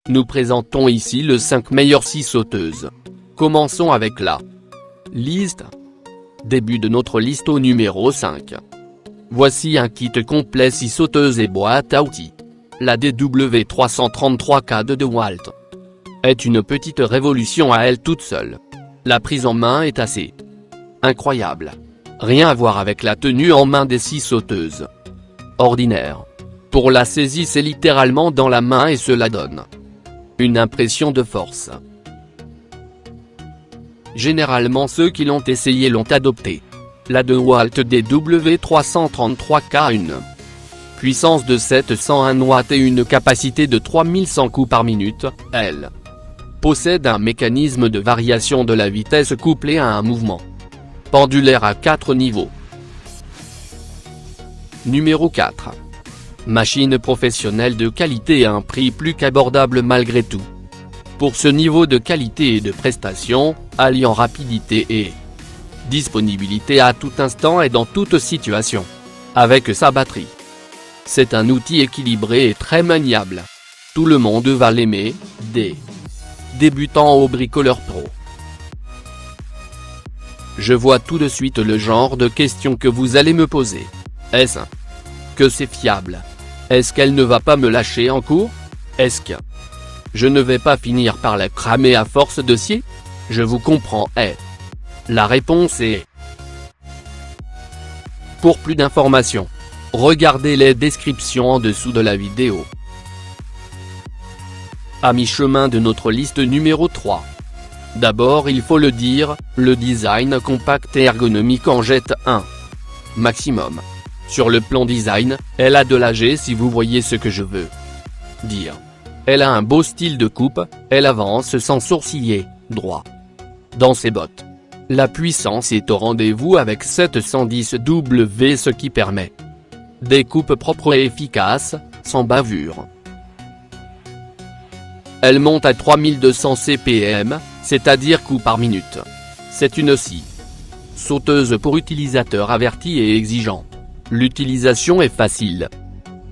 Nous présentons ici les 5 meilleures scies sauteuses. Commençons avec la liste. Début de notre liste au numéro 5. Voici un kit complet scie sauteuse et boîte à outils. La DW333K de DeWalt est une petite révolution à elle toute seule. La prise en main est assez incroyable. Rien à voir avec la tenue en main des scies sauteuses ordinaires. Pour la saisie, c'est littéralement dans la main et cela donne une impression de force. Généralement ceux qui l'ont essayé l'ont adopté. La DeWalt DW333K, une puissance de 701 watts et une capacité de 3100 coups par minute, elle possède un mécanisme de variation de la vitesse couplé à un mouvement pendulaire à 4 niveaux. Numéro 4. Machine professionnelle de qualité à un prix plus qu'abordable malgré tout. Pour ce niveau de qualité et de prestation, alliant rapidité et disponibilité à tout instant et dans toute situation, avec sa batterie, c'est un outil équilibré et très maniable. Tout le monde va l'aimer, des débutants aux bricoleurs pro. Je vois tout de suite le genre de questions que vous allez me poser. Est-ce que c'est fiable? Est-ce qu'elle ne va pas me lâcher en cours? Est-ce que je ne vais pas finir par la cramer à force de scier? Je vous comprends. La réponse est... Pour plus d'informations, regardez les descriptions en dessous de la vidéo. À mi-chemin de notre liste numéro 3. D'abord, il faut le dire, le design compact et ergonomique en jette un maximum. Sur le plan design, elle a de l'âge si vous voyez ce que je veux dire. Elle a un beau style de coupe, elle avance sans sourciller, droit dans ses bottes. La puissance est au rendez-vous avec 710 W, ce qui permet des coupes propres et efficaces, sans bavure. Elle monte à 3200 CPM, c'est-à-dire coups par minute. C'est une scie sauteuse pour utilisateurs avertis et exigeants. L'utilisation est facile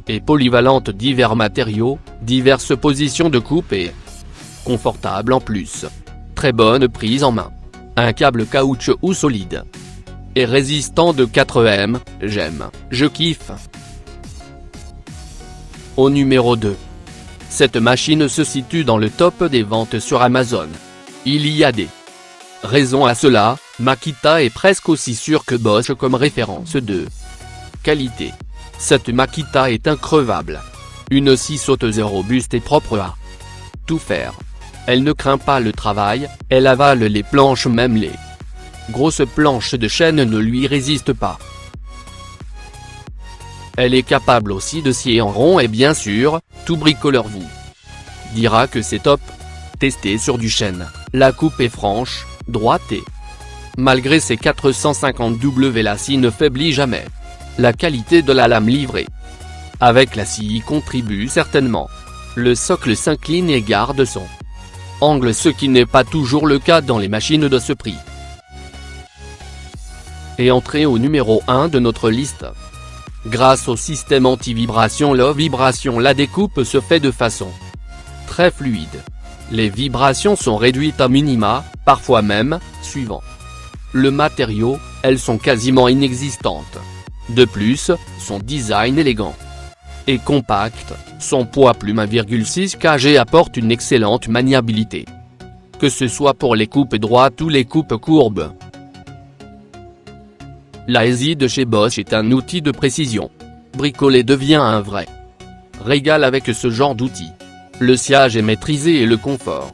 et polyvalente, divers matériaux, diverses positions de coupe et confortable en plus. Très bonne prise en main. Un câble caoutchouc ou solide et résistant de 4M, j'aime, je kiffe. Au numéro 2. Cette machine se situe dans le top des ventes sur Amazon. Il y a des raisons à cela, Makita est presque aussi sûr que Bosch comme référence de qualité. Cette Makita est increvable. Une scie sauteuse robuste et propre à tout faire. Elle ne craint pas le travail, elle avale les planches, même les grosses planches de chêne ne lui résistent pas. Elle est capable aussi de scier en rond et bien sûr, tout bricoleur vous dira que c'est top. Testé sur du chêne, la coupe est franche, droite et malgré ses 450 W, la scie ne faiblit jamais. La qualité de la lame livrée avec la scie y contribue certainement. Le socle s'incline et garde son angle, ce qui n'est pas toujours le cas dans les machines de ce prix. Et entrée au numéro 1 de notre liste. Grâce au système anti-vibration Low Vibration, la découpe se fait de façon très fluide. Les vibrations sont réduites à minima, parfois même, suivant le matériau, elles sont quasiment inexistantes. De plus, son design élégant et compact, son poids plume 1,6 kg apporte une excellente maniabilité. Que ce soit pour les coupes droites ou les coupes courbes. La scie de chez Bosch est un outil de précision. Bricoler devient un vrai régal avec ce genre d'outil. Le sciage est maîtrisé et le confort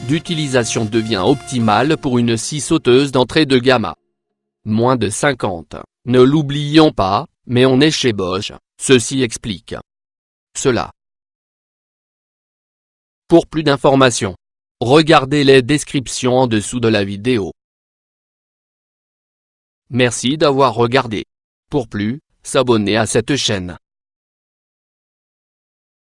d'utilisation devient optimal pour une scie sauteuse d'entrée de gamme. Moins de 50, ne l'oublions pas, mais on est chez Bosch, ceci explique cela. Pour plus d'informations, regardez les descriptions en dessous de la vidéo. Merci d'avoir regardé. Pour plus, s'abonner à cette chaîne.